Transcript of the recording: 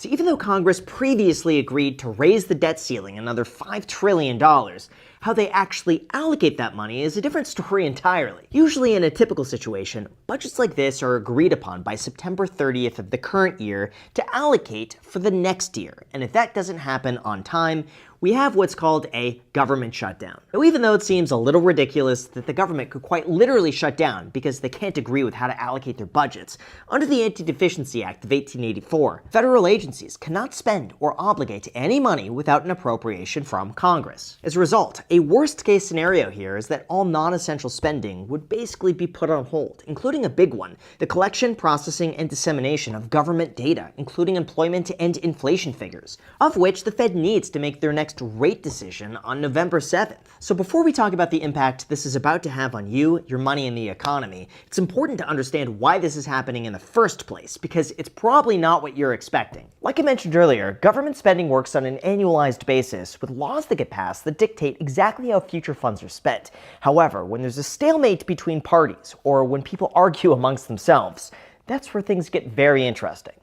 So even though Congress previously agreed to raise the debt ceiling another $5 trillion, how they actually allocate that money is a different story entirely. Usually in a typical situation, budgets like this are agreed upon by September 30th of the current year to allocate for the next year, and if that doesn't happen on time, we have what's called a government shutdown. Now, even though it seems a little ridiculous that the government could quite literally shut down because they can't agree with how to allocate their budgets, under the Anti-Deficiency Act of 1884, federal agencies cannot spend or obligate any money without an appropriation from Congress. As a result, a worst-case scenario here is that all non-essential spending would basically be put on hold, including a big one, the collection, processing, and dissemination of government data, including employment and inflation figures, of which the Fed needs to make their next rate decision on November 7th. So before we talk about the impact this is about to have on you, your money, and the economy, it's important to understand why this is happening in the first place, because it's probably not what you're expecting. Like I mentioned earlier, government spending works on an annualized basis, with laws that get passed that dictate exactly how future funds are spent. However, when there's a stalemate between parties, or when people argue amongst themselves, that's where things get very interesting.